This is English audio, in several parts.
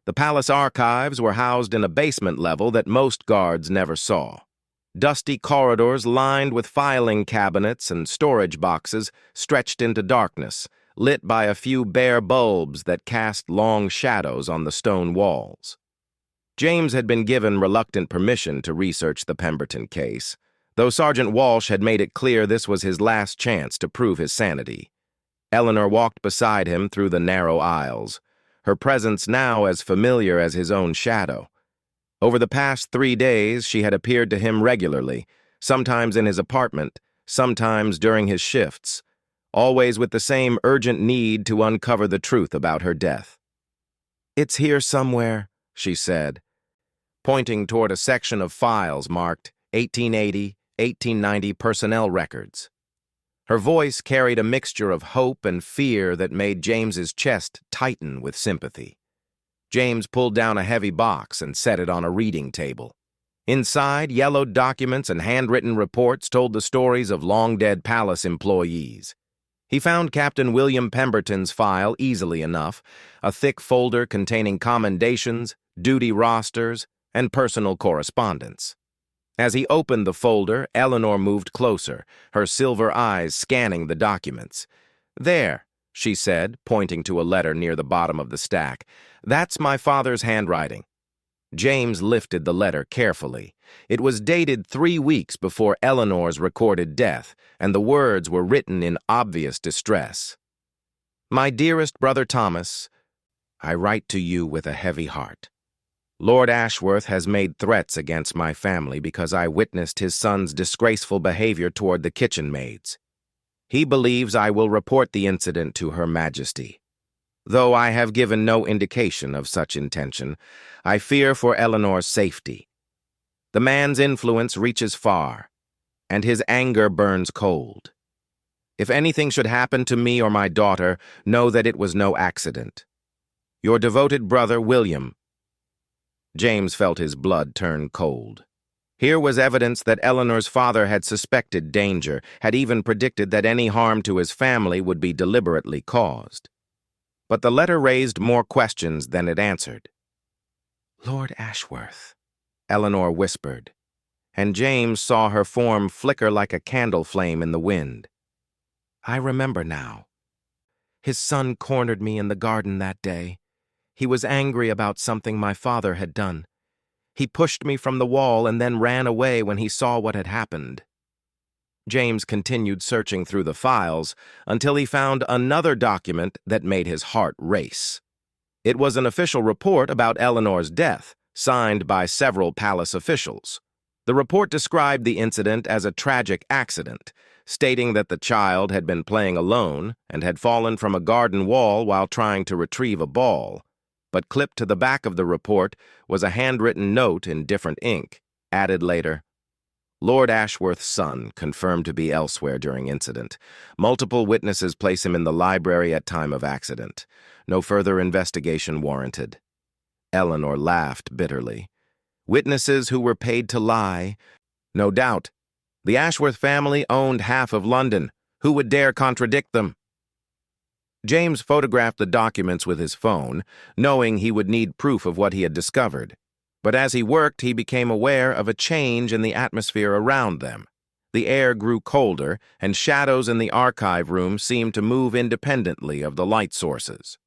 The palace archives were housed in a basement level that most guards never saw. Dusty corridors lined with filing cabinets and storage boxes stretched into darkness, lit by a few bare bulbs that cast long shadows on the stone walls. James had been given reluctant permission to research the Pemberton case, though Sergeant Walsh had made it clear this was his last chance to prove his sanity. Eleanor walked beside him through the narrow aisles, her presence now as familiar as his own shadow. Over the past 3 days, she had appeared to him regularly, sometimes in his apartment, sometimes during his shifts, always with the same urgent need to uncover the truth about her death. "It's here somewhere," she said, pointing toward a section of files marked 1880, 1890 personnel records. Her voice carried a mixture of hope and fear that made James's chest tighten with sympathy. James pulled down a heavy box and set it on a reading table. Inside, yellowed documents and handwritten reports told the stories of long-dead palace employees. He found Captain William Pemberton's file easily enough, a thick folder containing commendations, duty rosters, and personal correspondence. As he opened the folder, Eleanor moved closer, her silver eyes scanning the documents. "There," she said, pointing to a letter near the bottom of the stack. "That's my father's handwriting." James lifted the letter carefully. It was dated 3 weeks before Eleanor's recorded death, and the words were written in obvious distress. "My dearest brother Thomas, I write to you with a heavy heart. Lord Ashworth has made threats against my family because I witnessed his son's disgraceful behavior toward the kitchen maids. He believes I will report the incident to Her Majesty. Though I have given no indication of such intention, I fear for Eleanor's safety. The man's influence reaches far, and his anger burns cold. If anything should happen to me or my daughter, know that it was no accident. Your devoted brother, William." James felt his blood turn cold. Here was evidence that Eleanor's father had suspected danger, had even predicted that any harm to his family would be deliberately caused. But the letter raised more questions than it answered. "Lord Ashworth," Eleanor whispered, and James saw her form flicker like a candle flame in the wind. "I remember now. His son cornered me in the garden that day. He was angry about something my father had done. He pushed me from the wall and then ran away when he saw what had happened." James continued searching through the files until he found another document that made his heart race. It was an official report about Eleanor's death, signed by several palace officials. The report described the incident as a tragic accident, stating that the child had been playing alone and had fallen from a garden wall while trying to retrieve a ball. But clipped to the back of the report was a handwritten note in different ink, added later. "Lord Ashworth's son confirmed to be elsewhere during incident. Multiple witnesses place him in the library at time of accident. No further investigation warranted." Eleanor laughed bitterly. "Witnesses who were paid to lie? No doubt. The Ashworth family owned half of London. Who would dare contradict them?" James photographed the documents with his phone, knowing he would need proof of what he had discovered. But as he worked, he became aware of a change in the atmosphere around them. The air grew colder, and shadows in the archive room seemed to move independently of the light sources.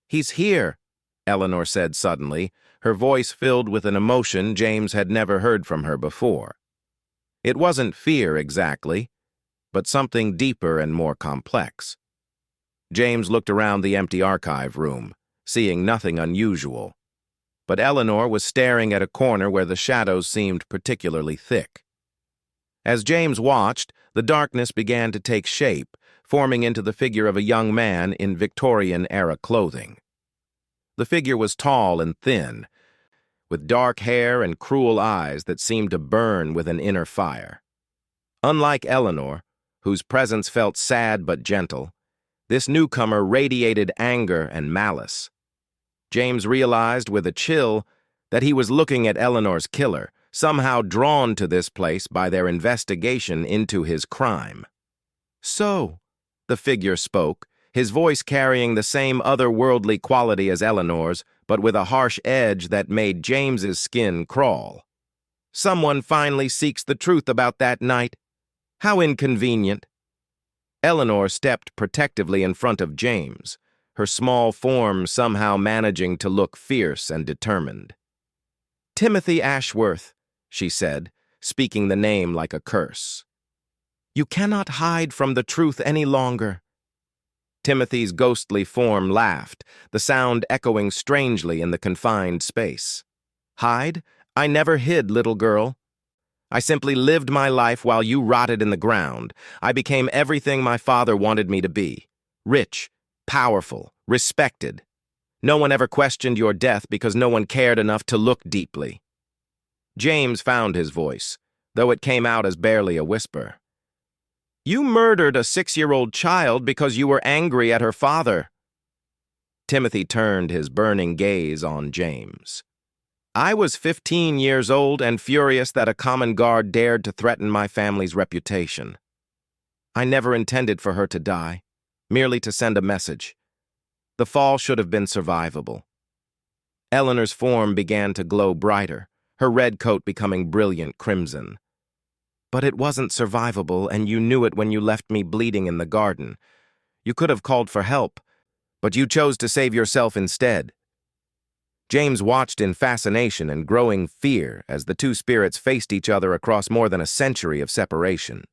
"He's here," Eleanor said suddenly, her voice filled with an emotion James had never heard from her before. It wasn't fear exactly, but something deeper and more complex. James looked around the empty archive room, seeing nothing unusual. But Eleanor was staring at a corner where the shadows seemed particularly thick. As James watched, the darkness began to take shape, forming into the figure of a young man in Victorian-era clothing. The figure was tall and thin, with dark hair and cruel eyes that seemed to burn with an inner fire. Unlike Eleanor, whose presence felt sad but gentle, this newcomer radiated anger and malice. James realized with a chill that he was looking at Eleanor's killer, somehow drawn to this place by their investigation into his crime. "So," the figure spoke, his voice carrying the same otherworldly quality as Eleanor's, but with a harsh edge that made James's skin crawl. Someone finally seeks the truth about that night. How inconvenient. Eleanor stepped protectively in front of James, her small form somehow managing to look fierce and determined. "Timothy Ashworth," she said, speaking the name like a curse. "You cannot hide from the truth any longer." Timothy's ghostly form laughed, the sound echoing strangely in the confined space. "Hide? I never hid, little girl. I simply lived my life while you rotted in the ground. I became everything my father wanted me to be. Rich, powerful, respected. No one ever questioned your death because no one cared enough to look deeply." James found his voice, though it came out as barely a whisper. "You murdered a 6-year-old child because you were angry at her father." Timothy turned his burning gaze on James. "I was 15 years old and furious that a common guard dared to threaten my family's reputation. I never intended for her to die, merely to send a message. The fall should have been survivable." Eleanor's form began to glow brighter, her red coat becoming brilliant crimson. "But it wasn't survivable, and you knew it when you left me bleeding in the garden. You could have called for help, but you chose to save yourself instead." James watched in fascination and growing fear as the two spirits faced each other across more than a century of separation.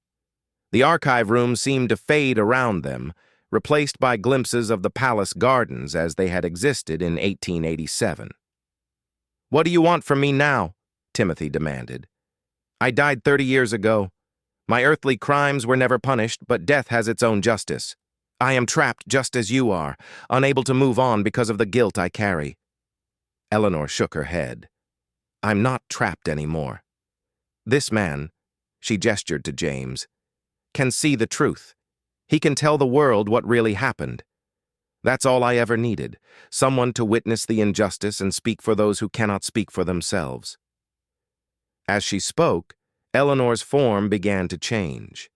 The archive room seemed to fade around them, replaced by glimpses of the palace gardens as they had existed in 1887. "What do you want from me now?" Timothy demanded. "I died 30 years ago. My earthly crimes were never punished, but death has its own justice. I am trapped just as you are, unable to move on because of the guilt I carry." Eleanor shook her head. "I'm not trapped anymore. This man," she gestured to James, "can see the truth. He can tell the world what really happened. That's all I ever needed, someone to witness the injustice and speak for those who cannot speak for themselves." As she spoke, Eleanor's form began to change.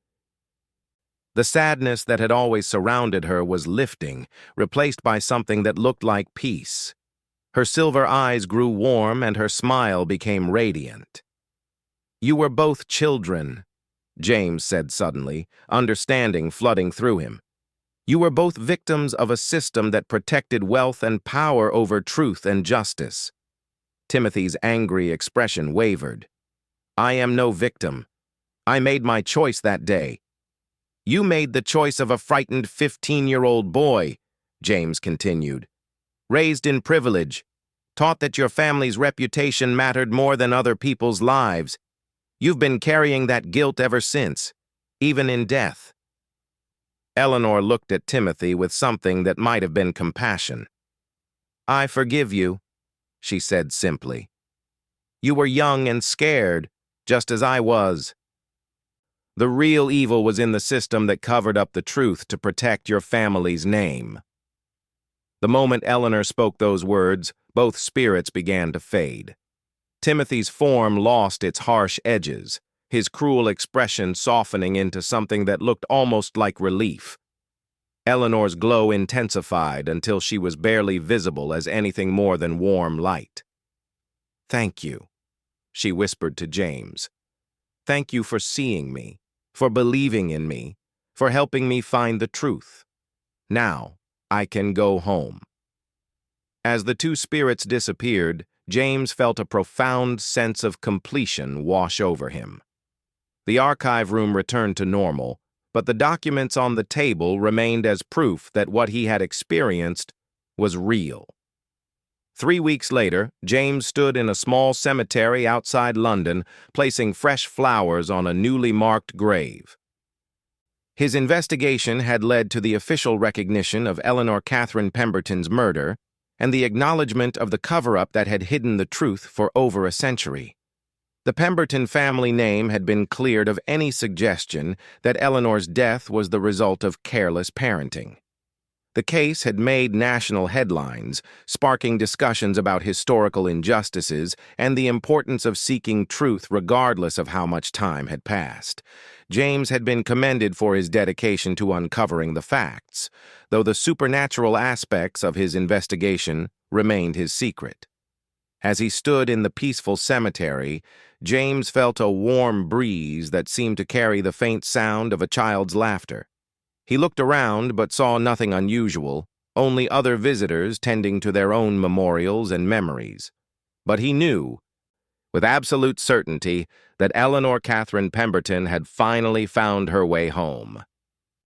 The sadness that had always surrounded her was lifting, replaced by something that looked like peace. Her silver eyes grew warm and her smile became radiant. "You were both children," James said suddenly, understanding flooding through him. "You were both victims of a system that protected wealth and power over truth and justice." Timothy's angry expression wavered. "I am no victim. I made my choice that day." "You made the choice of a frightened 15-year-old boy," James continued. "Raised in privilege, taught that your family's reputation mattered more than other people's lives. You've been carrying that guilt ever since, even in death." Eleanor looked at Timothy with something that might have been compassion. "I forgive you," she said simply. "You were young and scared, just as I was. The real evil was in the system that covered up the truth to protect your family's name." The moment Eleanor spoke those words, both spirits began to fade. Timothy's form lost its harsh edges, his cruel expression softening into something that looked almost like relief. Eleanor's glow intensified until she was barely visible as anything more than warm light. "Thank you," she whispered to James. "Thank you for seeing me, for believing in me, for helping me find the truth. Now, I can go home." As the two spirits disappeared, James felt a profound sense of completion wash over him. The archive room returned to normal, but the documents on the table remained as proof that what he had experienced was real. 3 weeks later, James stood in a small cemetery outside London, placing fresh flowers on a newly marked grave. His investigation had led to the official recognition of Eleanor Catherine Pemberton's murder and the acknowledgement of the cover-up that had hidden the truth for over a century. The Pemberton family name had been cleared of any suggestion that Eleanor's death was the result of careless parenting. The case had made national headlines, sparking discussions about historical injustices and the importance of seeking truth regardless of how much time had passed. James had been commended for his dedication to uncovering the facts, though the supernatural aspects of his investigation remained his secret. As he stood in the peaceful cemetery, James felt a warm breeze that seemed to carry the faint sound of a child's laughter. He looked around but saw nothing unusual, only other visitors tending to their own memorials and memories. But he knew, with absolute certainty, that Eleanor Catherine Pemberton had finally found her way home.